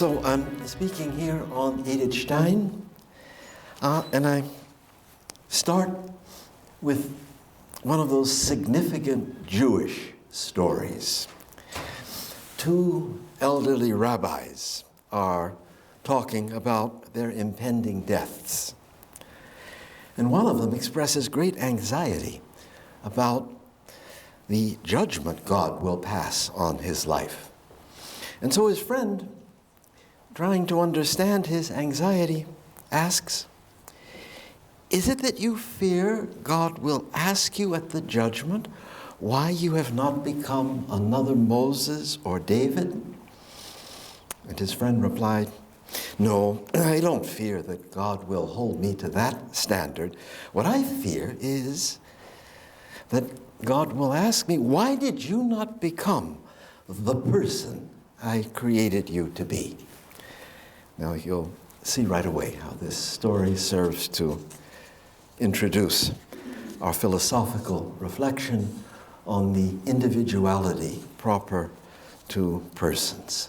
So I'm speaking here on Edith Stein, and I start with one of those significant Jewish stories. Two elderly rabbis are talking about their impending deaths. And one of them expresses great anxiety about the judgment God will pass on his life. And so his friend, trying to understand his anxiety, asks, "Is it that you fear God will ask you at the judgment why you have not become another Moses or David?" And his friend replied, "No, I don't fear that God will hold me to that standard. What I fear is that God will ask me, why did you not become the person I created you to be?" Now you'll see right away how this story serves to introduce our philosophical reflection on the individuality proper to persons.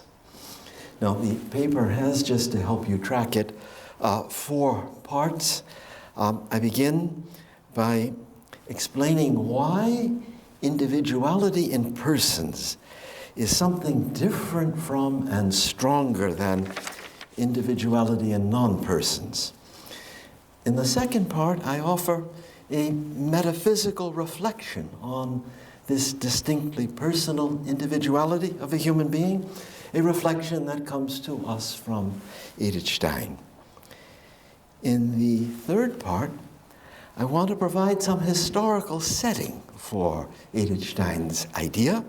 Now the paper has, just to help you track it, 4 parts. I begin by explaining why individuality in persons is something different from and stronger than individuality in non-persons. In the second part, I offer a metaphysical reflection on this distinctly personal individuality of a human being, a reflection that comes to us from Edith Stein. In the third part, I want to provide some historical setting for Edith Stein's idea,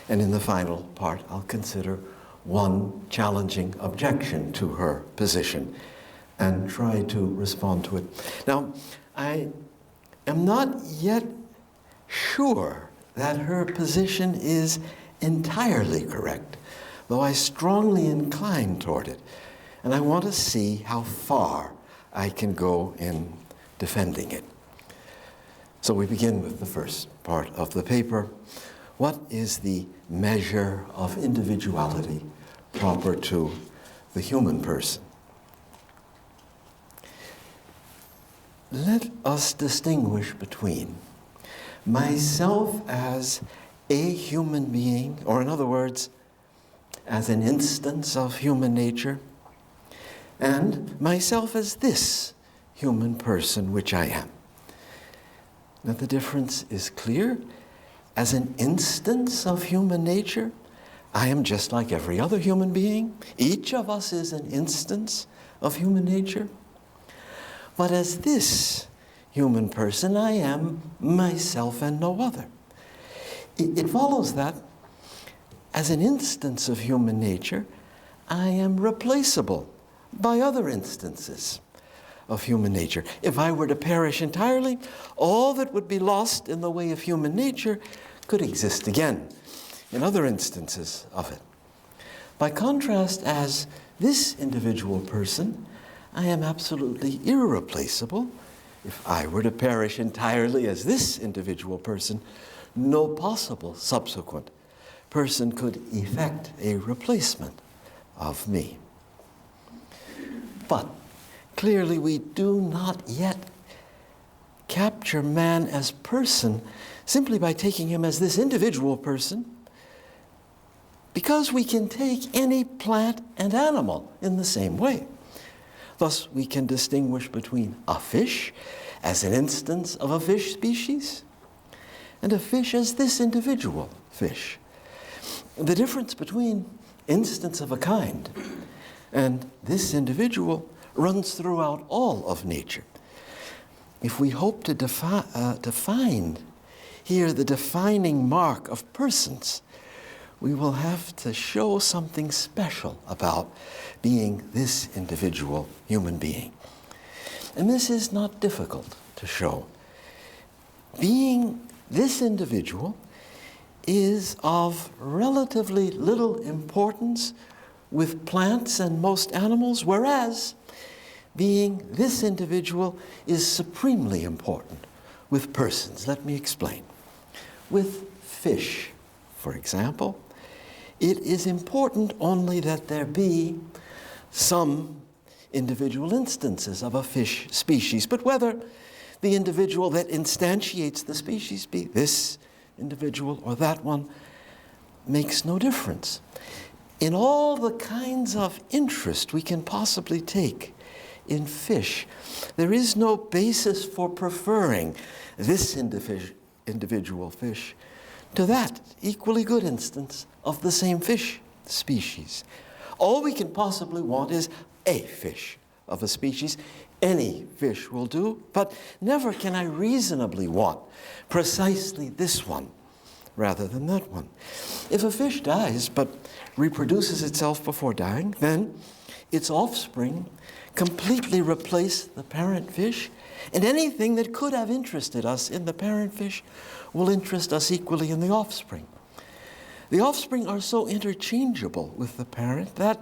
and in the final part, I'll consider one challenging objection to her position and try to respond to it. Now, I am not yet sure that her position is entirely correct, though I strongly incline toward it, and I want to see how far I can go in defending it. So we begin with the first part of the paper. What is the measure of individuality proper to the human person? Let us distinguish between myself as a human being, or in other words, as an instance of human nature, and myself as this human person which I am. Now the difference is clear. As an instance of human nature, I am just like every other human being. Each of us is an instance of human nature. But as this human person, I am myself and no other. It follows that as an instance of human nature, I am replaceable by other instances of human nature. If I were to perish entirely, all that would be lost in the way of human nature could exist again in other instances of it. By contrast, as this individual person, I am absolutely irreplaceable. If I were to perish entirely as this individual person, no possible subsequent person could effect a replacement of me. But clearly we do not yet capture man as person simply by taking him as this individual person, because we can take any plant and animal in the same way. Thus, we can distinguish between a fish as an instance of a fish species and a fish as this individual fish. The difference between instance of a kind and this individual runs throughout all of nature. If we hope to define here the defining mark of persons, we will have to show something special about being this individual human being. And this is not difficult to show. Being this individual is of relatively little importance with plants and most animals, whereas being this individual is supremely important with persons. Let me explain. With fish, for example, It is important only that there be some individual instances of a fish species, but whether the individual that instantiates the species be this individual or that one makes no difference. In all the kinds of interest we can possibly take in fish, there is no basis for preferring this individual fish to that equally good instance of the same fish species. All we can possibly want is a fish of a species. Any fish will do, but never can I reasonably want precisely this one rather than that one. If a fish dies but reproduces itself before dying, then its offspring completely replace the parent fish, and anything that could have interested us in the parent fish will interest us equally in the offspring. The offspring are so interchangeable with the parent that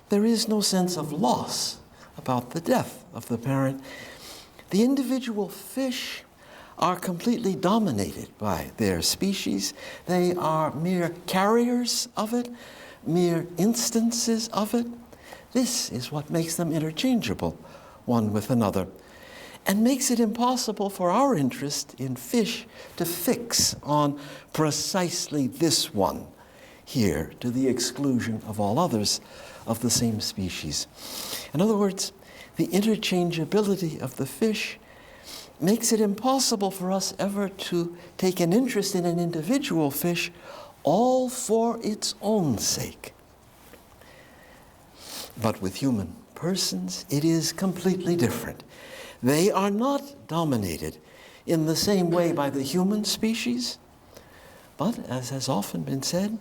there is no sense of loss about the death of the parent. The individual fish are completely dominated by their species. They are mere carriers of it, mere instances of it. This is what makes them interchangeable one with another, and makes it impossible for our interest in fish to fix on precisely this one here to the exclusion of all others of the same species. In other words, the interchangeability of the fish makes it impossible for us ever to take an interest in an individual fish all for its own sake. But with human persons, it is completely different. They are not dominated in the same way by the human species, but, as has often been said,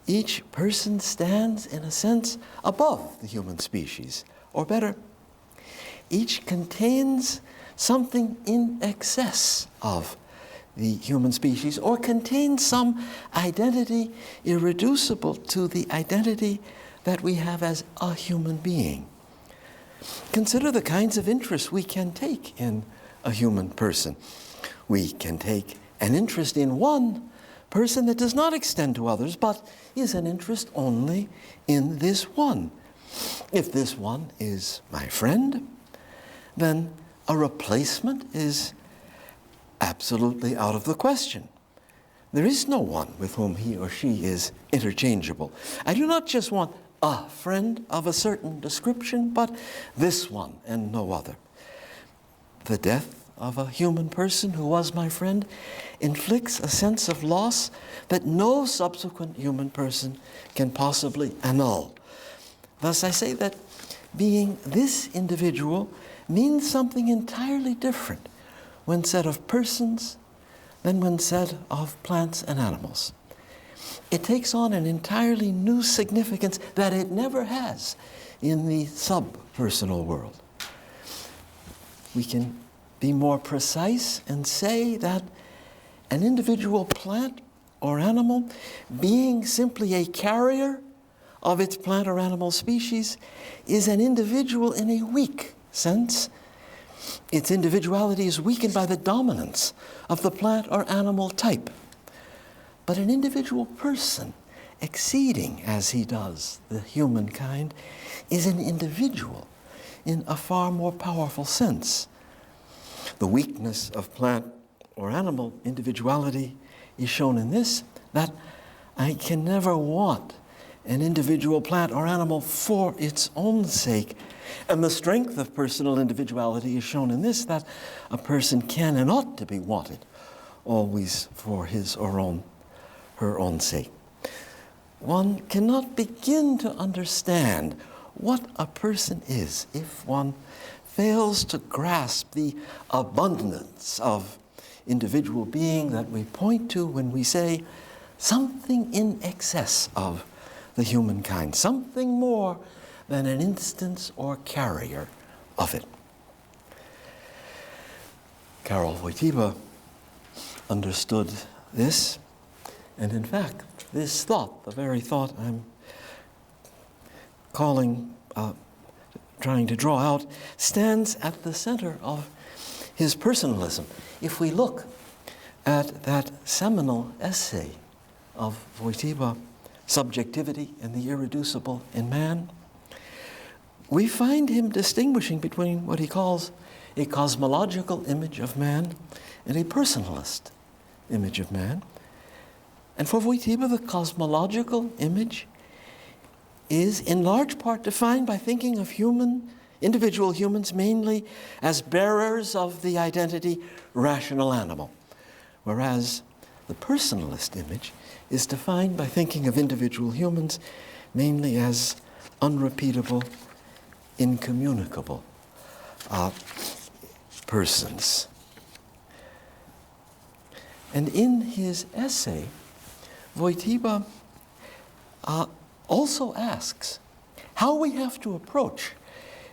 each person stands, in a sense, above the human species. Or better, each contains something in excess of the human species, or contains some identity irreducible to the identity that we have as a human being. Consider the kinds of interests we can take in a human person. We can take an interest in one person that does not extend to others, but is an interest only in this one. If this one is my friend, then a replacement is absolutely out of the question. There is no one with whom he or she is interchangeable. I do not just want a friend of a certain description, but this one and no other. The death of a human person who was my friend inflicts a sense of loss that no subsequent human person can possibly annul. Thus, I say that being this individual means something entirely different when said of persons than when said of plants and animals. It takes on an entirely new significance that it never has in the sub-personal world. We can be more precise and say that an individual plant or animal, being simply a carrier of its plant or animal species, is an individual in a weak sense. Its individuality is weakened by the dominance of the plant or animal type. But an individual person, exceeding as he does the humankind, is an individual in a far more powerful sense. The weakness of plant or animal individuality is shown in this, that I can never want an individual plant or animal for its own sake. And the strength of personal individuality is shown in this, that a person can and ought to be wanted always for his or her own sake. One cannot begin to understand what a person is if one fails to grasp the abundance of individual being that we point to when we say something in excess of the humankind, something more than an instance or carrier of it. Karol Wojtyła understood this, and in fact, this thought, the very thought I'm trying to draw out, stands at the center of his personalism. If we look at that seminal essay of Wojtyła subjectivity and the irreducible in man, we find him distinguishing between what he calls a cosmological image of man and a personalist image of man. And for Wojtyła, the cosmological image is in large part defined by thinking of individual humans mainly as bearers of the identity rational animal, whereas the personalist image is defined by thinking of individual humans mainly as unrepeatable, incommunicable persons. And in his essay, Wojtyła also asks how we have to approach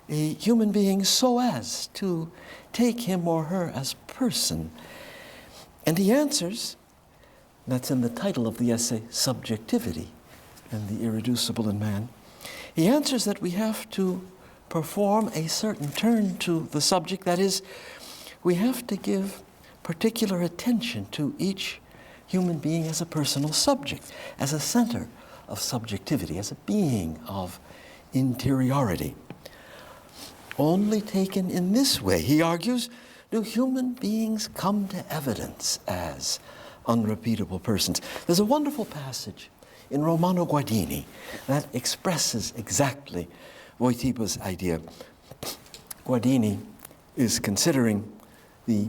a human being so as to take him or her as person. And he answers, that's in the title of the essay, Subjectivity and the Irreducible in Man. He answers that we have to perform a certain turn to the subject, that is, we have to give particular attention to each human being as a personal subject, as a center of subjectivity, as a being of interiority. Only taken in this way, he argues, do human beings come to evidence as unrepeatable persons. There's a wonderful passage in Romano Guardini that expresses exactly Wojtyła's idea. Guardini is considering the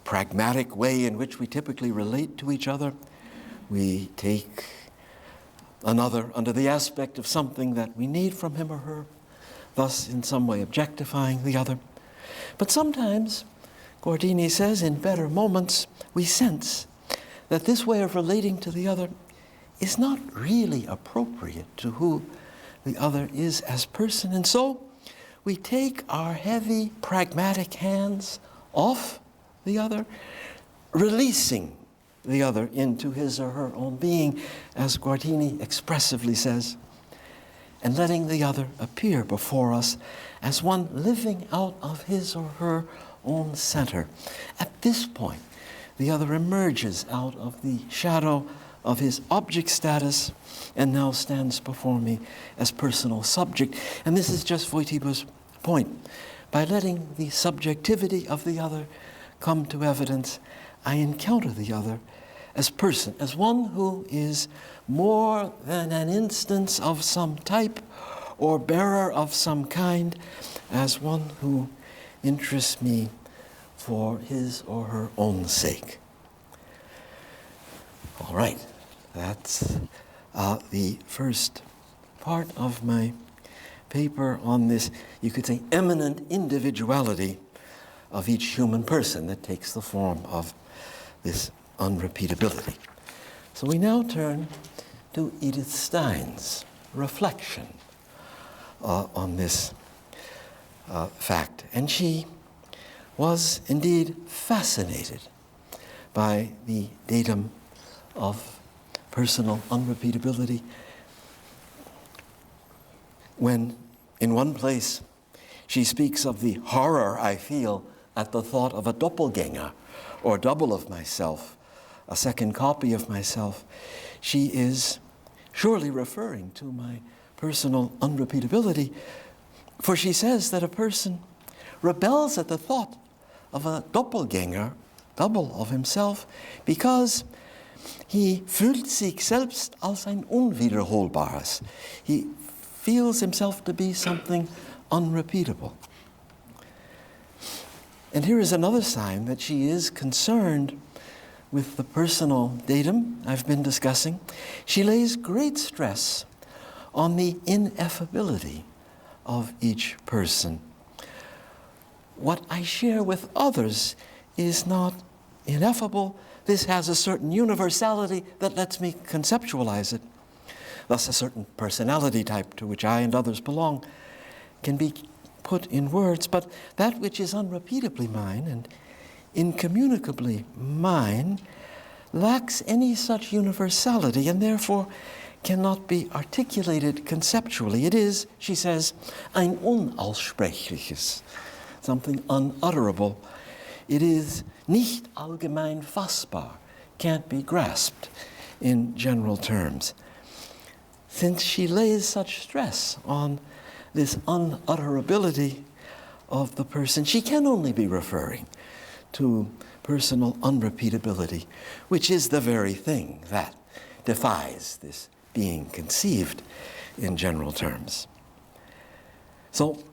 pragmatic way in which we typically relate to each other. We take another under the aspect of something that we need from him or her, thus in some way objectifying the other. But sometimes, Guardini says, in better moments, we sense that this way of relating to the other is not really appropriate to who the other is as person. And so we take our heavy, pragmatic hands off the other, releasing the other into his or her own being, as Guardini expressively says, and letting the other appear before us as one living out of his or her own center. At this point, the other emerges out of the shadow of his object status and now stands before me as personal subject. And this is just Wojtyła's point. By letting the subjectivity of the other come to evidence, I encounter the other as person, as one who is more than an instance of some type or bearer of some kind, as one who interests me for his or her own sake. All right, that's the first part of my paper on this, you could say, eminent individuality of each human person that takes the form of this unrepeatability. So we now turn to Edith Stein's reflection on this fact. And she was indeed fascinated by the datum of personal unrepeatability when, in one place, she speaks of the horror I feel at the thought of a doppelganger, or double of myself, a second copy of myself. She is surely referring to my personal unrepeatability, for she says that a person rebels at the thought of a doppelganger, double of himself, because he fühlt sich selbst als ein Unwiederholbares. He feels himself to be something unrepeatable. And here is another sign that she is concerned with the personal datum I've been discussing. She lays great stress on the ineffability of each person. What I share with others is not ineffable. This has a certain universality that lets me conceptualize it. Thus, a certain personality type to which I and others belong can be put in words, but that which is unrepeatably mine and incommunicably mine lacks any such universality and therefore cannot be articulated conceptually. It is, she says, ein unaussprechliches, something unutterable. It is nicht allgemein fassbar, can't be grasped in general terms. since she lays such stress on this unutterability of the person, she can only be referring to personal unrepeatability, which is the very thing that defies this being conceived in general terms. So,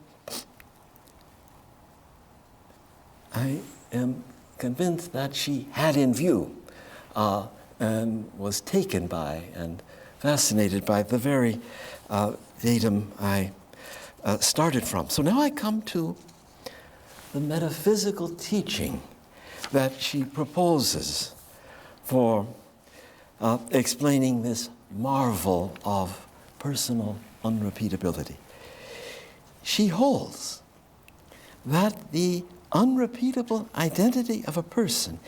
I am convinced that she had in view and was taken by and fascinated by the very datum I started from. So now I come to the metaphysical teaching that she proposes for explaining this marvel of personal unrepeatability. She holds that the unrepeatable identity of a person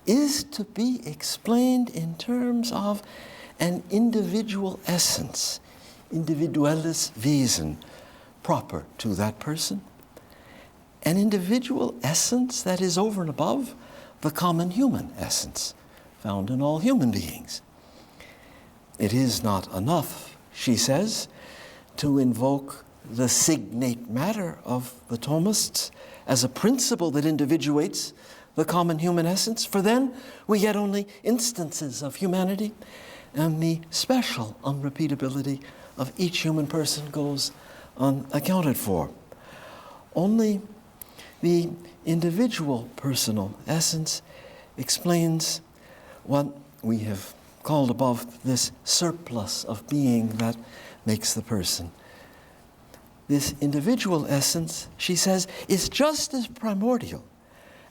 is to be explained in terms of an individual essence, individualis Wesen, proper to that person, an individual essence that is over and above the common human essence found in all human beings. It is not enough, she says, to invoke the signate matter of the Thomists as a principle that individuates the common human essence, for then we get only instances of humanity, and the special unrepeatability of each human person goes unaccounted for. Only the individual personal essence explains what we have called above this surplus of being that makes the person. This individual essence, she says, is just as primordial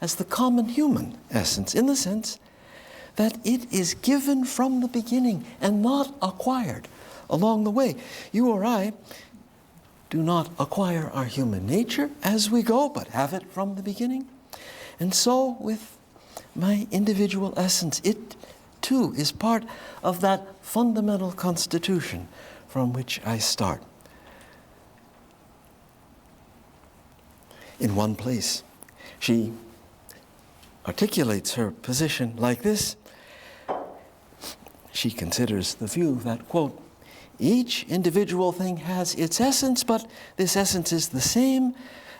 as the common human essence, in the sense that it is given from the beginning and not acquired along the way. You or I do not acquire our human nature as we go, but have it from the beginning. And so with my individual essence, it too is part of that fundamental constitution from which I start. In one place, she articulates her position like this. She considers the view that, quote, each individual thing has its essence, but this essence is the same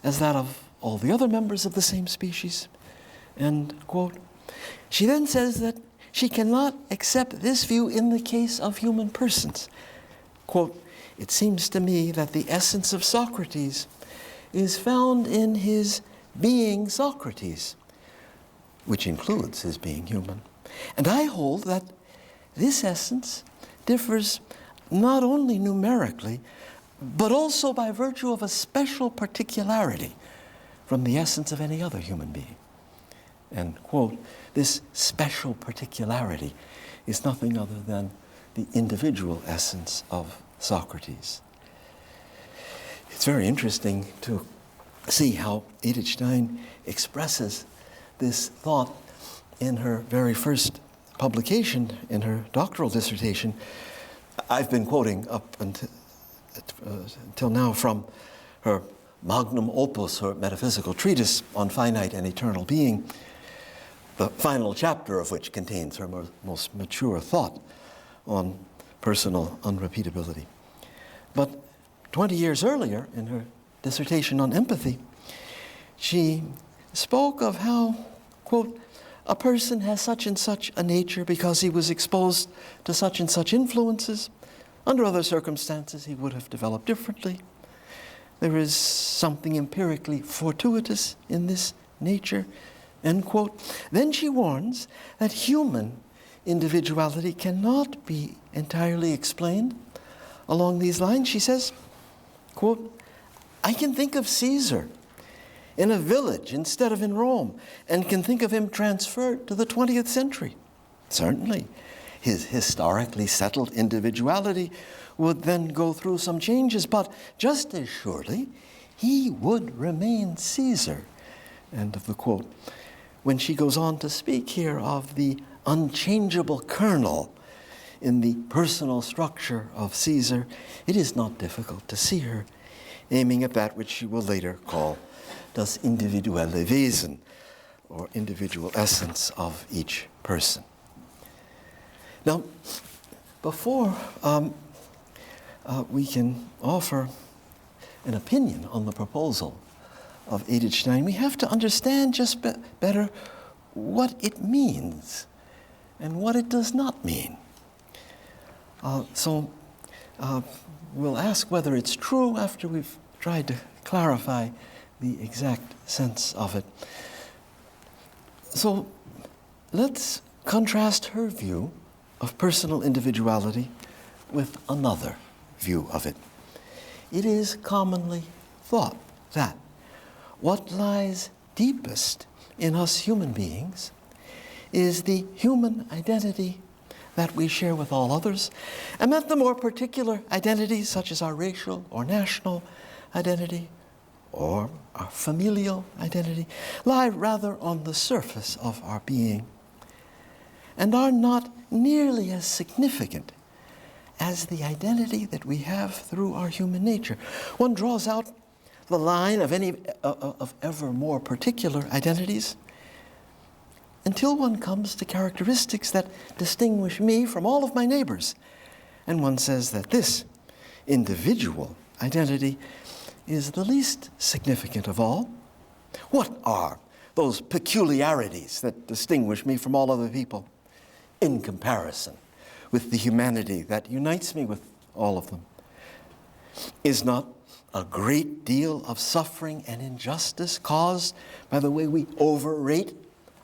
as that of all the other members of the same species, end quote. She then says that she cannot accept this view in the case of human persons. Quote, it seems to me that the essence of Socrates is found in his being Socrates, which includes his being human. And I hold that this essence differs not only numerically, but also by virtue of a special particularity from the essence of any other human being. And, quote, this special particularity is nothing other than the individual essence of Socrates. It's very interesting to see how Edith Stein expresses this thought in her very first publication, in her doctoral dissertation. I've been quoting up until now from her magnum opus, her metaphysical treatise on finite and eternal being, the final chapter of which contains her most mature thought on personal unrepeatability. But 20 years earlier, in her dissertation on empathy, she spoke of how, quote, a person has such and such a nature because he was exposed to such and such influences. Under other circumstances, he would have developed differently. There is something empirically fortuitous in this nature, end quote. Then she warns that human individuality cannot be entirely explained along these lines. She says, quote, I can think of Caesar in a village instead of in Rome, and can think of him transferred to the 20th century. Certainly, his historically settled individuality would then go through some changes, but just as surely, he would remain Caesar. End of the quote. When she goes on to speak here of the unchangeable kernel in the personal structure of Caesar, it is not difficult to see her aiming at that which she will later call das individuelle Wesen, or individual essence of each person. Now, before we can offer an opinion on the proposal of Edith Stein, we have to understand just better what it means and what it does not mean. So we'll ask whether it's true after we've tried to clarify the exact sense of it. So let's contrast her view of personal individuality with another view of it. It is commonly thought that what lies deepest in us human beings is the human identity that we share with all others, and that the more particular identities, such as our racial or national identity or our familial identity, lie rather on the surface of our being and are not nearly as significant as the identity that we have through our human nature. One draws out the line of any of ever more particular identities until one comes to characteristics that distinguish me from all of my neighbors. And one says that this individual identity is the least significant of all. What are those peculiarities that distinguish me from all other people in comparison with the humanity that unites me with all of them? Is not a great deal of suffering and injustice caused by the way we overrate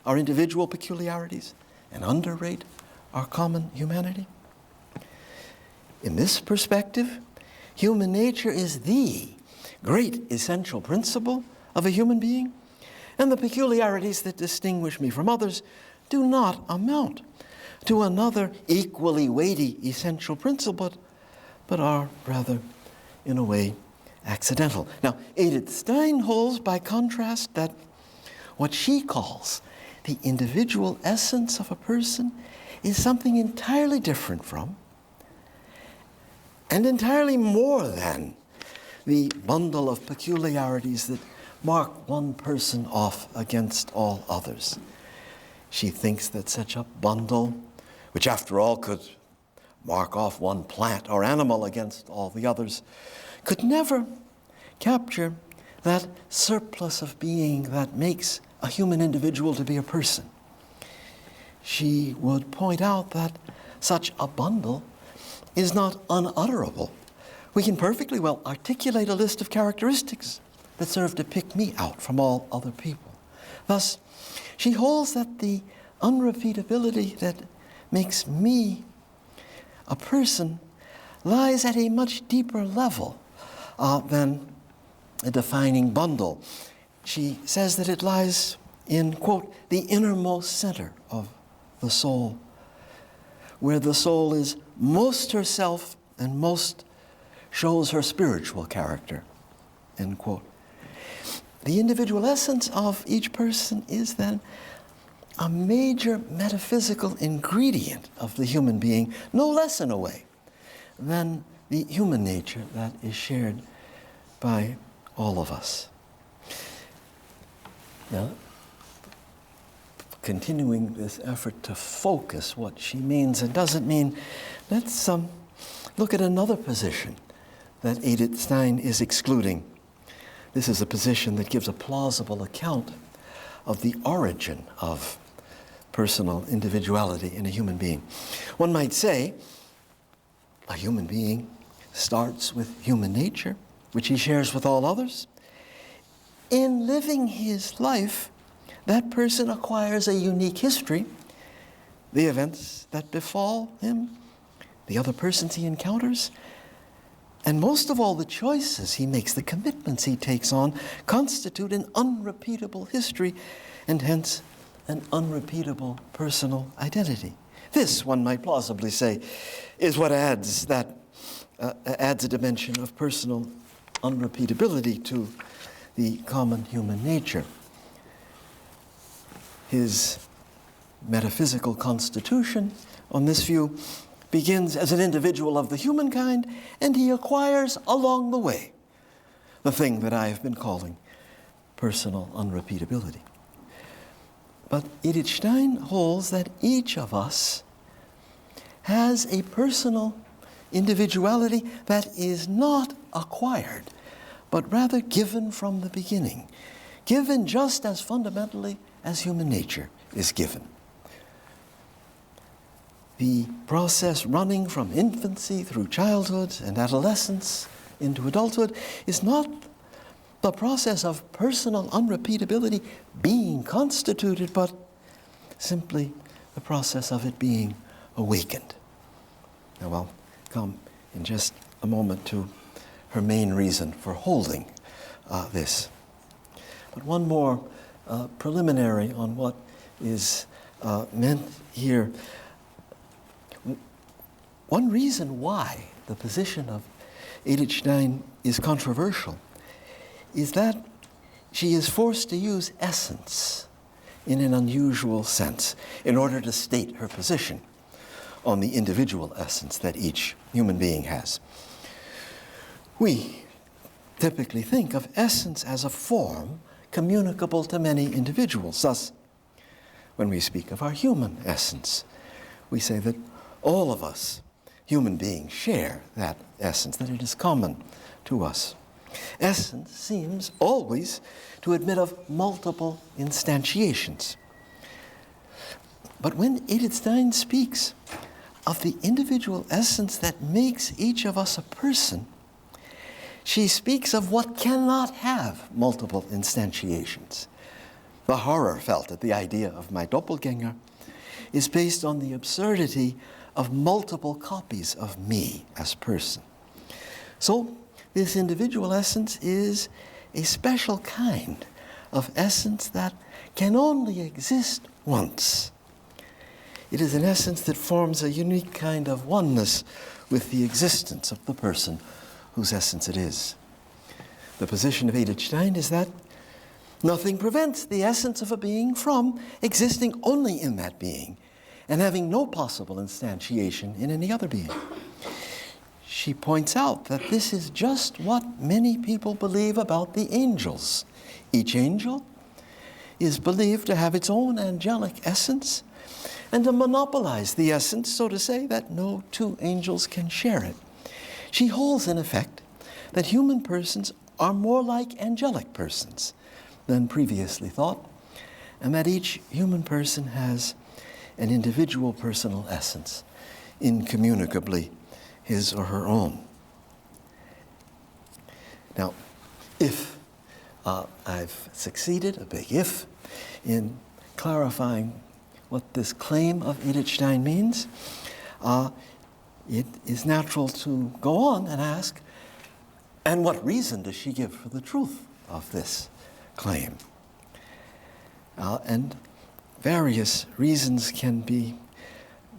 our individual peculiarities and underrate our common humanity? In this perspective, human nature is the great essential principle of a human being, and the peculiarities that distinguish me from others do not amount to another equally weighty essential principle, but are rather, in a way, accidental. Now, Edith Stein holds, by contrast, that what she calls the individual essence of a person is something entirely different from and entirely more than the bundle of peculiarities that mark one person off against all others. She thinks that such a bundle, which after all could mark off one plant or animal against all the others, could never capture that surplus of being that makes a human individual to be a person. She would point out that such a bundle is not unutterable. We can perfectly well articulate a list of characteristics that serve to pick me out from all other people. Thus, she holds that the unrepeatability that makes me a person lies at a much deeper level than a defining bundle. She says that it lies in, quote, the innermost center of the soul, where the soul is most herself and most shows her spiritual character, end quote. The individual essence of each person is then a major metaphysical ingredient of the human being, no less in a way than the human nature that is shared by all of us. Now, continuing this effort to focus what she means and doesn't mean, let's look at another position that Edith Stein is excluding. This is a position that gives a plausible account of the origin of personal individuality in a human being. One might say a human being starts with human nature, which he shares with all others. In living his life, that person acquires a unique history, the events that befall him, the other persons he encounters, and most of all, the choices he makes, the commitments he takes on, constitute an unrepeatable history and hence an unrepeatable personal identity. This, one might plausibly say, is what adds a dimension of personal unrepeatability to the common human nature. His metaphysical constitution, on this view, begins as an individual of the humankind, and he acquires along the way the thing that I have been calling personal unrepeatability. But Edith Stein holds that each of us has a personal individuality that is not acquired, but rather given from the beginning, given just as fundamentally as human nature is given. The process running from infancy through childhood and adolescence into adulthood is not the process of personal unrepeatability being constituted, but simply the process of it being awakened. Now I'll come in just a moment to her main reason for holding this. But one more preliminary on what is meant here. One reason why the position of Edith Stein is controversial is that she is forced to use essence in an unusual sense in order to state her position on the individual essence that each human being has. We typically think of essence as a form communicable to many individuals. Thus, when we speak of our human essence, we say that all of us human beings share that essence, that it is common to us. Essence seems always to admit of multiple instantiations. But when Edith Stein speaks of the individual essence that makes each of us a person, she speaks of what cannot have multiple instantiations. The horror felt at the idea of my doppelganger is based on the absurdity of multiple copies of me as person. So this individual essence is a special kind of essence that can only exist once. It is an essence that forms a unique kind of oneness with the existence of the person whose essence it is. The position of Edith Stein is that nothing prevents the essence of a being from existing only in that being and having no possible instantiation in any other being. She points out that this is just what many people believe about the angels. Each angel is believed to have its own angelic essence and to monopolize the essence, so to say, that no two angels can share it. She holds, in effect, that human persons are more like angelic persons than previously thought, and that each human person has an individual personal essence, incommunicably his or her own. Now, if I've succeeded, a big if, in clarifying what this claim of Edith Stein means, it is natural to go on and ask, and what reason does she give for the truth of this claim? And various reasons can be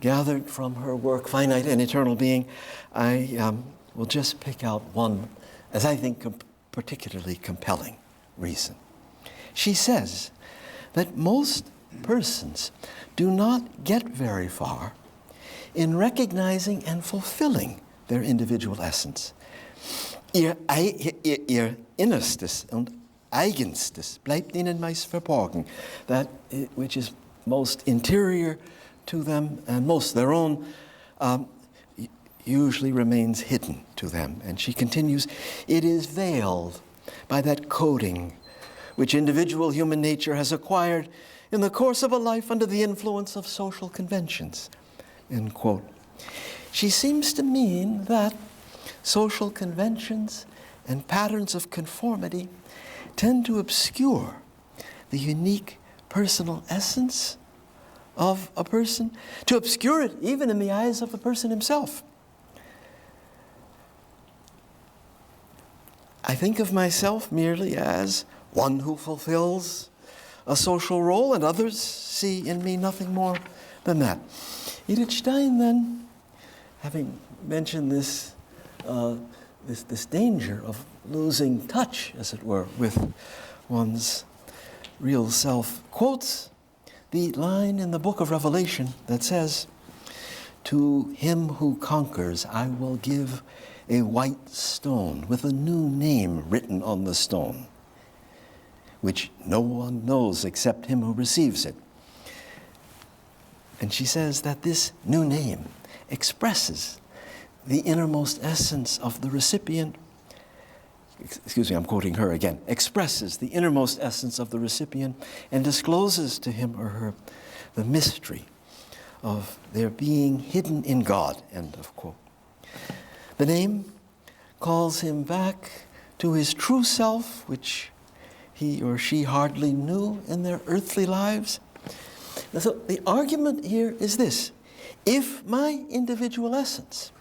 gathered from her work, Finite and Eternal Being. I will just pick out one, as I think, particularly compelling reason. She says that most persons do not get very far in recognizing and fulfilling their individual essence. Ihr Innerstes und Eigenstes bleibt ihnen meist verborgen, that which is most interior to them and most their own usually remains hidden to them. And she continues, it is veiled by that coding which individual human nature has acquired in the course of a life under the influence of social conventions, end quote. She seems to mean that social conventions and patterns of conformity tend to obscure the unique personal essence of a person, to obscure it even in the eyes of the person himself. I think of myself merely as one who fulfills a social role, and others see in me nothing more than that. Edith Stein then, having mentioned this danger of losing touch, as it were, with one's real self, quotes the line in the book of Revelation that says, "To him who conquers I will give a white stone with a new name written on the stone, which no one knows except him who receives it." And she says that this new name expresses the innermost essence of the recipient, excuse me, I'm quoting her again, expresses the innermost essence of the recipient and discloses to him or her the mystery of their being hidden in God, end of quote. The name calls him back to his true self, which he or she hardly knew in their earthly lives. And so the argument here is this: if my individual essence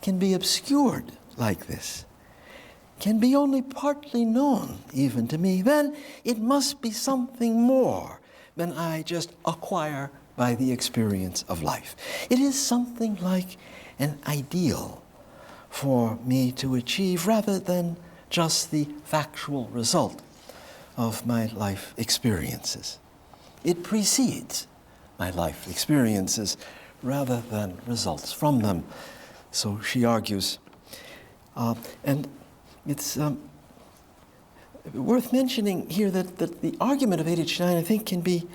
can be obscured like this, can be only partly known even to me, then it must be something more than I just acquire by the experience of life. It is something like an ideal for me to achieve rather than just the factual result of my life experiences. It precedes my life experiences rather than results from them. So she argues. And it's worth mentioning here that the argument of Edith Stein, I think, can be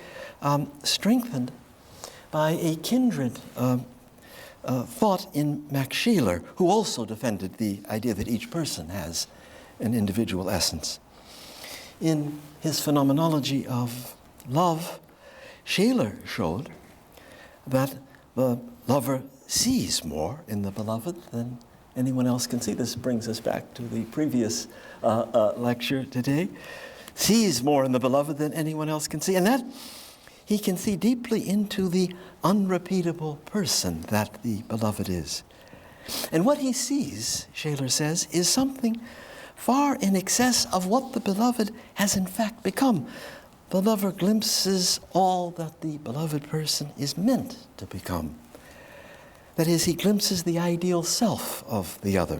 strengthened by a kindred thought in Max Scheler, who also defended the idea that each person has an individual essence. In his phenomenology of love, Scheler showed that the lover sees more in the beloved than anyone else can see. This brings us back to the previous lecture today. Sees more in the beloved than anyone else can see. And that he can see deeply into the unrepeatable person that the beloved is. And what he sees, Scheler says, is something far in excess of what the beloved has in fact become. The lover glimpses all that the beloved person is meant to become. That is, he glimpses the ideal self of the other.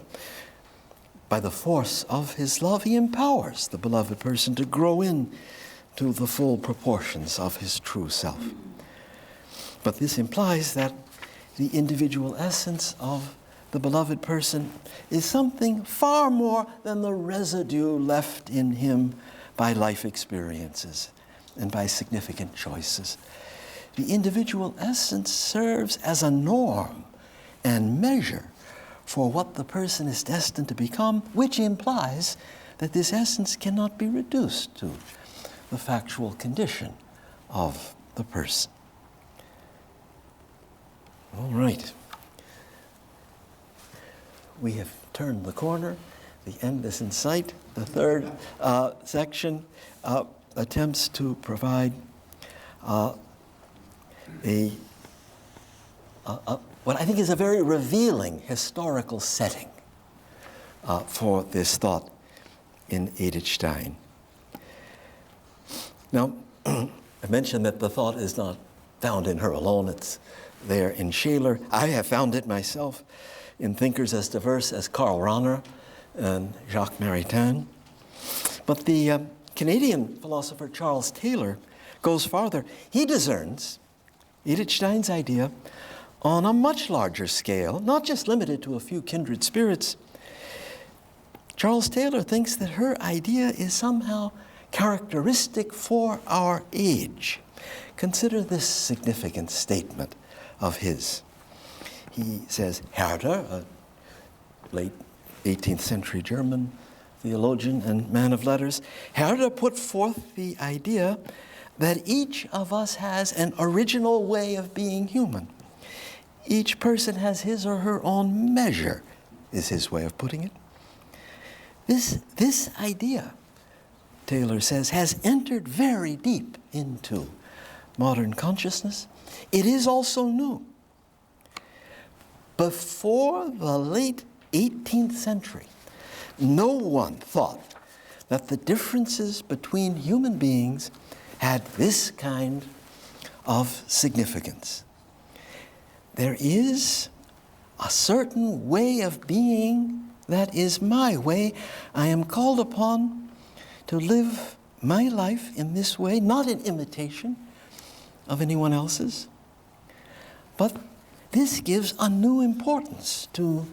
By the force of his love, he empowers the beloved person to grow in to the full proportions of his true self. But this implies that the individual essence of the beloved person is something far more than the residue left in him by life experiences and by significant choices. The individual essence serves as a norm and measure for what the person is destined to become, which implies that this essence cannot be reduced to the factual condition of the person. All right. We have turned the corner. The end is in sight. The third section attempts to provide what I think is a very revealing historical setting for this thought in Edith Stein. Now, I mentioned that the thought is not found in her alone. It's there in Scheler. I have found it myself in thinkers as diverse as Karl Rahner and Jacques Maritain. But the Canadian philosopher Charles Taylor goes farther. He discerns Edith Stein's idea on a much larger scale, not just limited to a few kindred spirits. Charles Taylor thinks that her idea is somehow characteristic for our age. Consider this significant statement of his. He says, Herder, a late 18th century German theologian and man of letters, Herder put forth the idea that each of us has an original way of being human. Each person has his or her own measure, is his way of putting it. This idea, Taylor says, has entered very deep into modern consciousness. It is also new. Before the late 18th century, no one thought that the differences between human beings had this kind of significance. There is a certain way of being that is my way. I am called upon to live my life in this way, not in imitation of anyone else's, but this gives a new importance to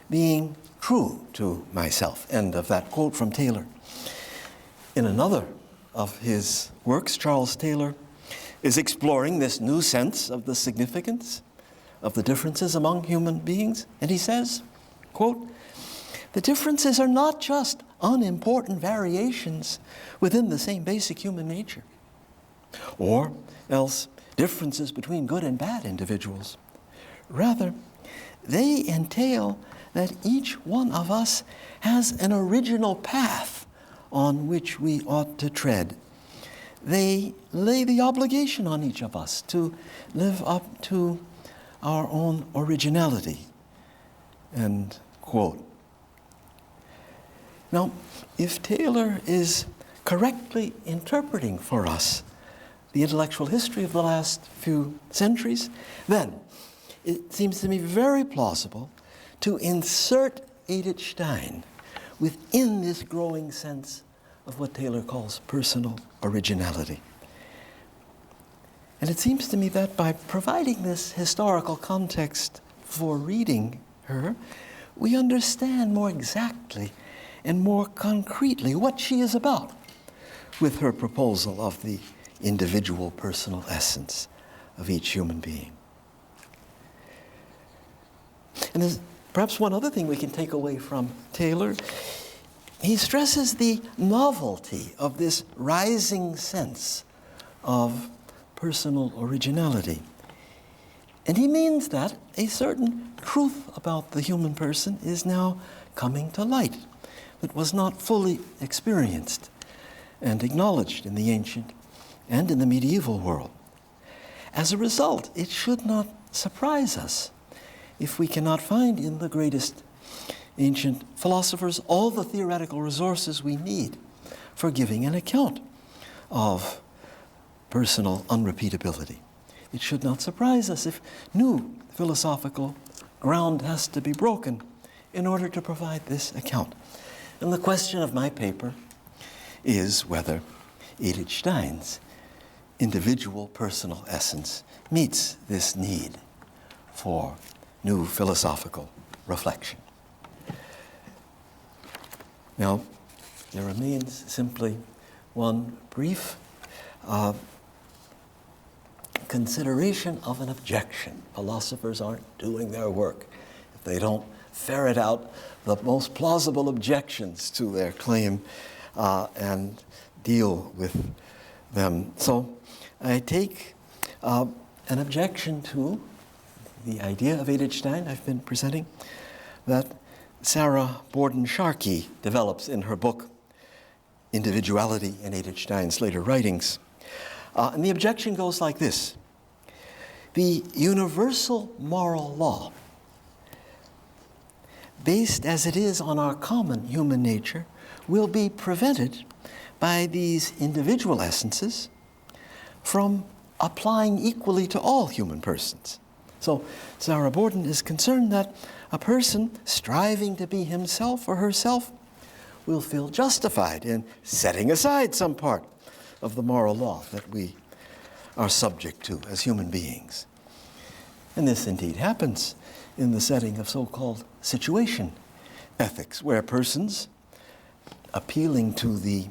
being true to myself. End of that quote from Taylor. In another of his works, Charles Taylor is exploring this new sense of the significance of the differences among human beings. And he says, quote, "The differences are not just unimportant variations within the same basic human nature, or else differences between good and bad individuals. Rather, they entail that each one of us has an original path on which we ought to tread. They lay the obligation on each of us to live up to our own originality." End quote. Now, if Taylor is correctly interpreting for us the intellectual history of the last few centuries, then it seems to me very plausible to insert Edith Stein within this growing sense of what Taylor calls personal originality. And it seems to me that by providing this historical context for reading her, we understand more exactly and more concretely what she is about with her proposal of the individual personal essence of each human being. And there's perhaps one other thing we can take away from Taylor. He stresses the novelty of this rising sense of personal originality. And he means that a certain truth about the human person is now coming to light that was not fully experienced and acknowledged in the ancient and in the medieval world. As a result, it should not surprise us if we cannot find in the greatest ancient philosophers all the theoretical resources we need for giving an account of personal unrepeatability. It should not surprise us if new philosophical ground has to be broken in order to provide this account. And the question of my paper is whether Edith Stein's individual personal essence meets this need for new philosophical reflection. Now, there remains simply one brief consideration of an objection. Philosophers aren't doing their work if they don't ferret out the most plausible objections to their claim and deal with them. So I take an objection to the idea of Edith Stein I've been presenting that Sarah Borden-Sharkey develops in her book, Individuality in Edith Stein's later writings. And the objection goes like this: the universal moral law, based as it is on our common human nature, will be prevented by these individual essences from applying equally to all human persons. So Sarah Borden is concerned that a person striving to be himself or herself will feel justified in setting aside some part of the moral law that we are subject to as human beings. And this indeed happens in the setting of so-called situation ethics, where persons, appealing to the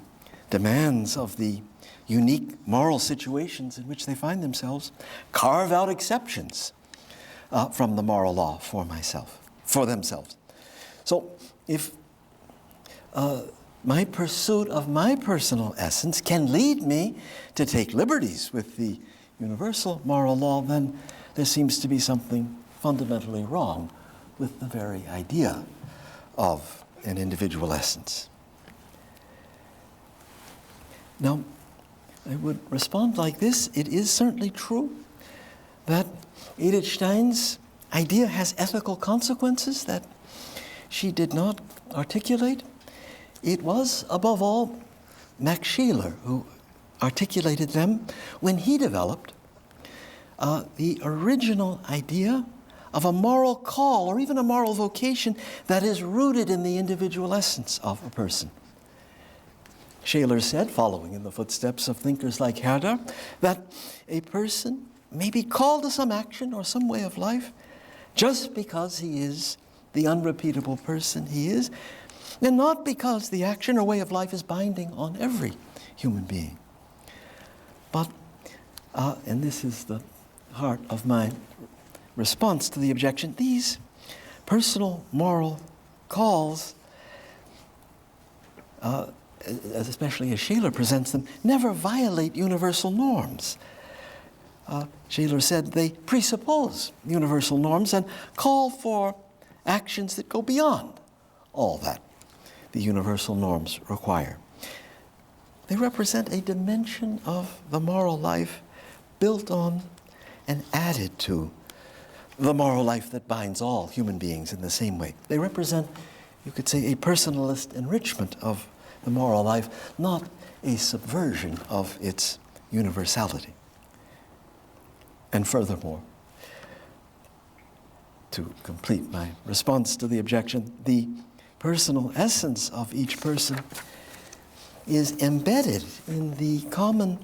demands of the unique moral situations in which they find themselves, carve out exceptions from the moral law for themselves. So if my pursuit of my personal essence can lead me to take liberties with the universal moral law, then there seems to be something fundamentally wrong with the very idea of an individual essence. Now, I would respond like this. It is certainly true that Edith Stein's idea has ethical consequences that she did not articulate. It was, above all, Max Scheler who articulated them when he developed the original idea of a moral call or even a moral vocation that is rooted in the individual essence of a person. Scheler said, following in the footsteps of thinkers like Herder, that a person may be called to some action or some way of life just because he is the unrepeatable person he is, and not because the action or way of life is binding on every human being. But, and this is the heart of my response to the objection, these personal moral calls, especially as Shaler presents them, never violate universal norms. Shaler said they presuppose universal norms and call for actions that go beyond all that the universal norms require. They represent a dimension of the moral life built on and added to the moral life that binds all human beings in the same way. They represent, you could say, a personalist enrichment of the moral life, not a subversion of its universality. And furthermore, to complete my response to the objection, the personal essence of each person is embedded in the common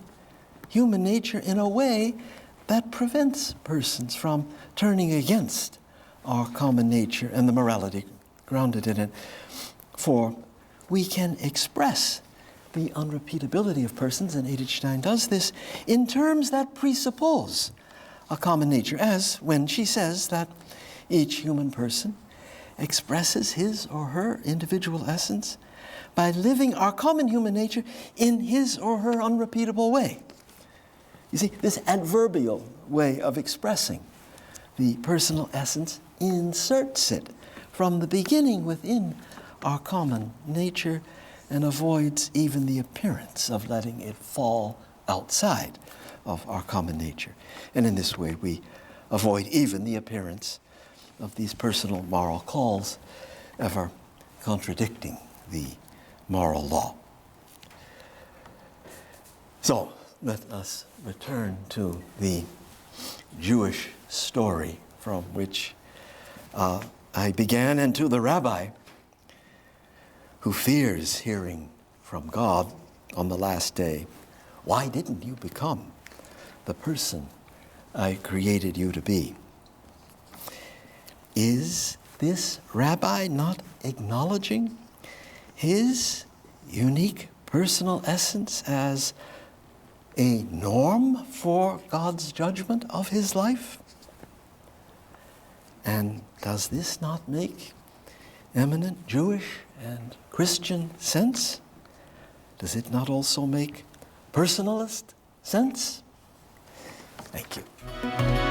human nature in a way that prevents persons from turning against our common nature and the morality grounded in it. For we can express the unrepeatability of persons, and Edith Stein does this, in terms that presuppose a common nature, as when she says that each human person expresses his or her individual essence by living our common human nature in his or her unrepeatable way. You see, this adverbial way of expressing the personal essence inserts it from the beginning within our common nature and avoids even the appearance of letting it fall outside of our common nature. And in this way, we avoid even the appearance of these personal moral calls ever contradicting the moral law. So let us return to the Jewish story from which I began, and to the rabbi who fears hearing from God on the last day. Why didn't you become the person I created you to be? Is this rabbi not acknowledging his unique personal essence as a norm for God's judgment of his life? And does this not make eminent Jewish and Christian sense? Does it not also make personalist sense? Thank you.